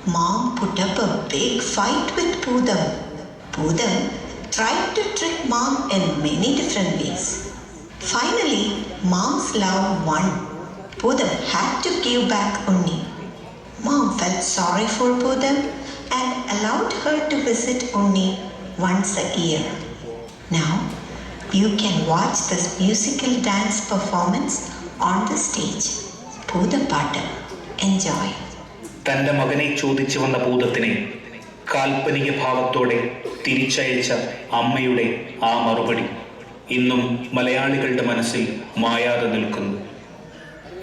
Mom put up a big fight with Pudam. Pudam tried to trick Mom in many different ways. Finally, Mom's love won. Pudam had to give back Unni. Mom felt sorry for Pudam and allowed her to visit Unni once a year. Now, you can watch this musical dance performance on the stage. Pudapattu. Enjoy. തൻ്റെ മകനെ ചോദിച്ചു വന്ന ഭൂതത്തിനെ കാൽപ്പനിക ഭാവത്തോടെ തിരിച്ചയച്ച അമ്മയുടെ ആ മറുപടി ഇന്നും മലയാളികളുടെ മനസ്സിൽ മായാതെ നിൽക്കുന്നു.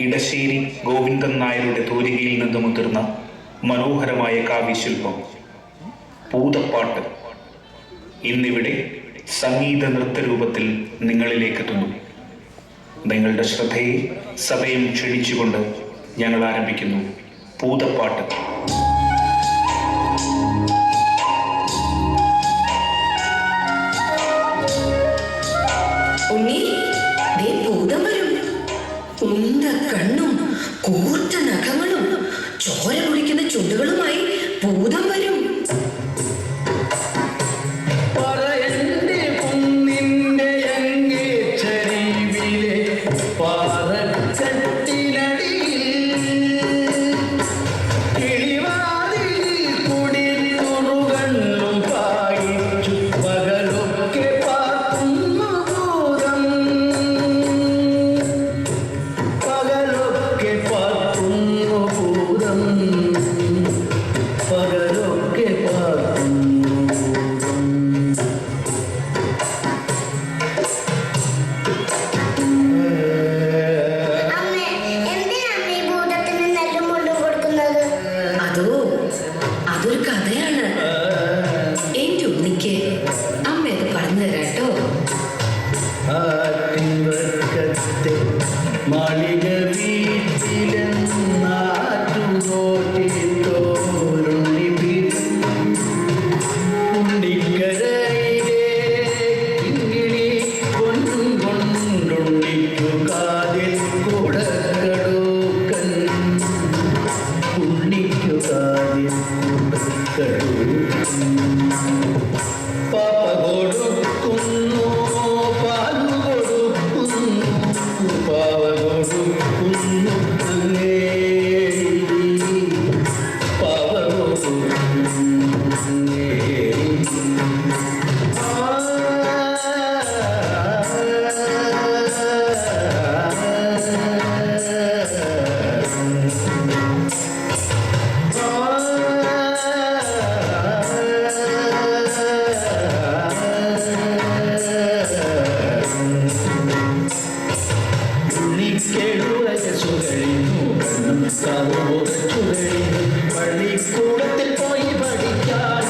ഇടശ്ശേരി ഗോവിന്ദൻ നായരുടെ തൂലികയിൽ നിന്ന് മുതിർന്ന മനോഹരമായ കാവ്യശില്പം ഭൂതപ്പാട്ട് ഇന്നിവിടെ സംഗീത നൃത്തരൂപത്തിൽ നിങ്ങളിലേക്കെത്തുന്നു. നിങ്ങളുടെ ശ്രദ്ധയെ സഭയം ക്ഷണിച്ചുകൊണ്ട് ഞങ്ങൾ ആരംഭിക്കുന്നു ഭൂതപ്പാട്ട്. ഉണ്ണി, ദേ ഭൂതം വരും. ഉണ്ട കണ്ണും കൂർത്ത നഖങ്ങളും ചോര കുടിക്കുന്ന ചുണ്ടുകളുമായി ഭൂതം വരും. അതൊരു കഥയാണ്. എന്റെ ഉണ്ണിക്ക് അമ്മ അത് പറഞ്ഞു തരാട്ടോ. മാളിക പള്ളിക്കൂടത്തിൽ പോയി പഠിക്കാൻ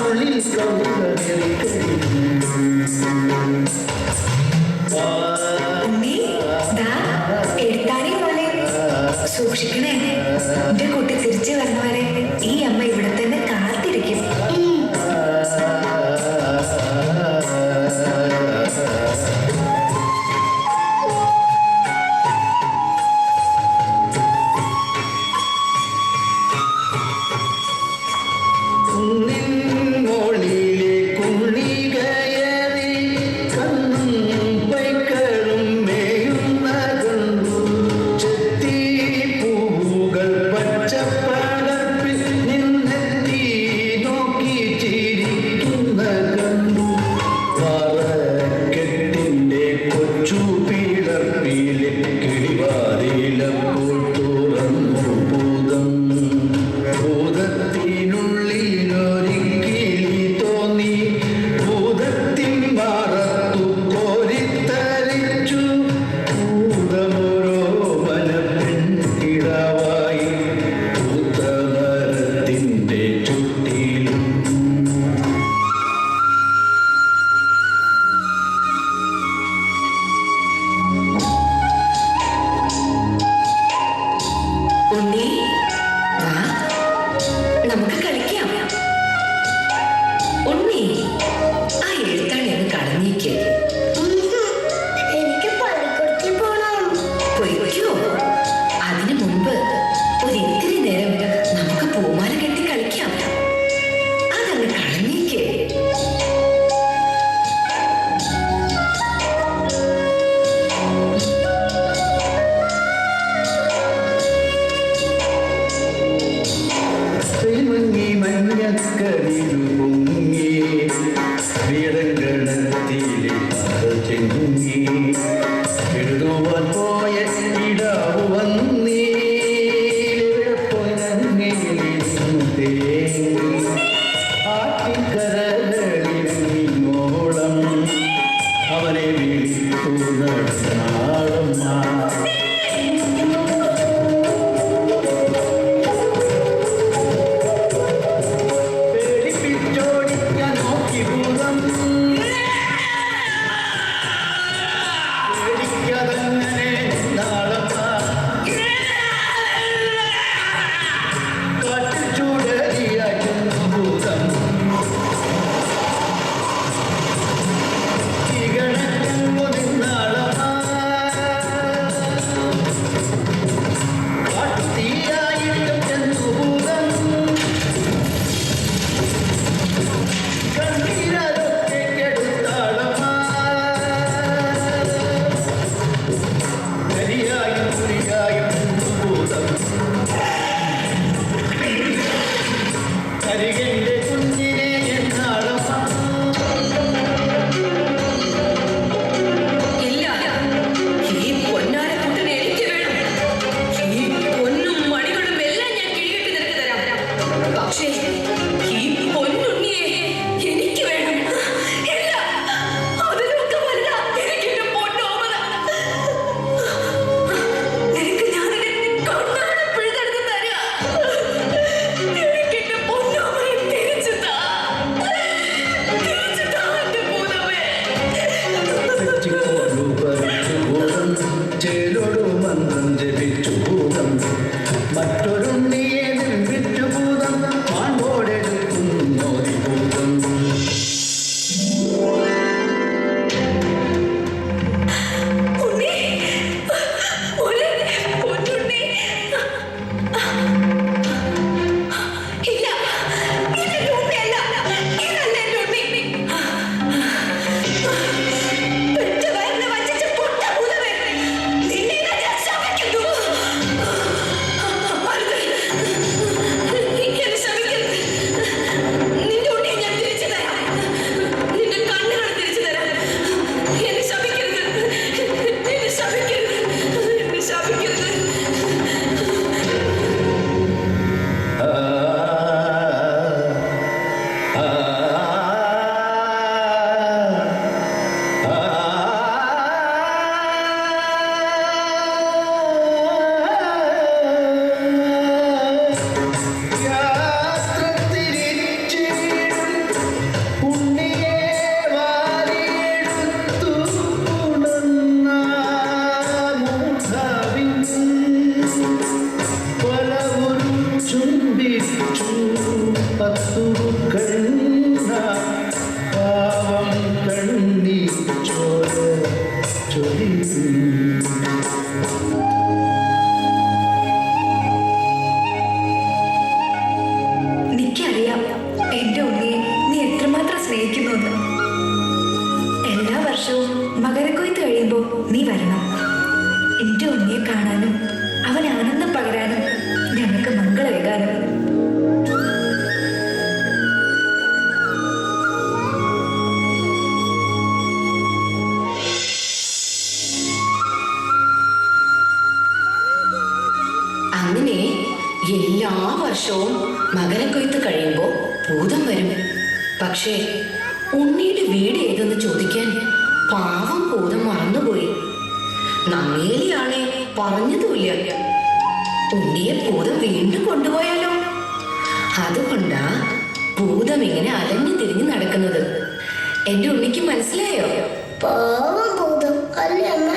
മഞ്ഞക്കരിരു പൊങ്ങി വീരങ്കണത്തിലെ ചെങ്ങി എഴുതുവാൻ പോയ ഇടാവ് വന്നീ ആറ്റിക്കരകളിറങ്ങിയോളം അവനെ വിളിച്ചു നടന്നാളമ്മ. പേടിപ്പിച്ചോടിക്കാൻ നോക്കി ഭൂതം പേടിക്കാതങ്ങനെ നാളമ്മ. കാട്ടിച്ചൂടരിയായിരുന്നു ഭൂതം ഇകണക്കങ്ങു നിന്നാളമ്മ. കാട്ടുതീയായിട്ടും ചെന്നു ഭൂതം കണ്ണീരൊറ്റയ്ക്കെടുത്താളമ്മ. കരിയായും പുലിയായും ഭൂതം കരികന്റെ കുഞ്ഞിനെ എന്നാളമ്മ. ഇല്ല, ഈ പൊന്നാരക്കുട്ടനെ എനിക്ക് വേണം. ഈ പൊന്നും മണികളും എല്ലാം ഞാൻ കിഴിയിട്ട് നിനക്ക് തരാം. പക്ഷേ ഈ പൊന്നുണ്ണിയെ എനിക്ക് വേണം. ഇല്ല, അതിനൊക്കെ വല്ല എനിക്കെന്റെ പൊന്നോമന. നിനക്ക് ഞാനിത് കണ്ണാടി പിഴുതെടുത്ത് തരാം. എനിക്കെന്റെ പൊന്നോമനെ തിരിച്ചു താ. തിരിച്ചു താ എന്റെ ഭൂതമേ. തെച്ചിക്കോലു പറിച്ചു ഭൂതം ചേലോടു മന്ത്രം ജപിച്ചു ഭൂതം മറ്റൊരുണ്ണിയെ നിർമ്മിച്ചു ഭൂതം മാണ്ടോടെടുക്കുന്നോരി ഭൂതം. ഉണ്ണി, മോനെ, പൊന്നുണ്ണി. ഇല്ല, ഇതെന്റെ ഉണ്ണിയല്ല. ഇതല്ല എന്റെ ഉണ്ണി. പെറ്റ വയറിനെ വഞ്ചിച്ച പൊട്ട ഭൂതമേ, നിന്നെ ഞാൻ ശപിക്കുന്നു. അരുത്. എന്നെ ശപിക്കരുത്. നിന്റെ ഉണ്ണിയെ ഞാൻ തിരിച്ചു തരാം. നിന്റെ കണ്ണുകൾ തിരിച്ചു തരാം. എന്നെ ശപിക്കരുത്. എന്നെ ശപിക്കരുത്. എന്നെ ശപിക്കരുത്. ആ, ആ, ആ, യാത്ര തിരിച്ചിടും ഉണ്ണിയെ വാരിയെടുത്തു ഉണർന്ന മൂഢവിൻ പലവരും ചുംബിച്ചു പത്തു കണ്ണ പാവം കണ്ണി ചോര ചൊരിഞ്ഞു. എനിക്കറിയാം എന്റെ ഉണ്ണിയെ നീ എത്രമാത്രം സ്നേഹിക്കുന്നു. എല്ലാ വർഷവും മകരക്കൊയ്ത്ത് കഴിയുമ്പോൾ നീ വരണം. എന്റെ ഉണ്ണിയെ കാണാനും അവൻ ആനന്ദം പകരാനും ഞങ്ങൾക്ക് മംഗളമേകാനും. അങ്ങനെ എല്ലാ വർഷവും മകരക്കൊയ്ത്ത് കഴിയുമ്പോൾ ഭൂതം വരും. പക്ഷേ ഉണ്ണിയുടെ വീട് ഏതെന്ന് ചോദിക്കാൻ പാവം ഭൂതം മറന്നുപോയി. നങ്ങേലിയാണെ പറഞ്ഞതുമില്ല. ഉണ്ണിയെ ഭൂതം വീണ്ടും കൊണ്ടുപോയാലോ? അതുകൊണ്ടാ ഭൂതം ഇങ്ങനെ അലഞ്ഞു തിരിഞ്ഞു നടക്കുന്നത്. എന്റെ ഉണ്ണിക്ക് മനസ്സിലായോ? പാവം ഭൂതം അല്ലേ അമ്മ?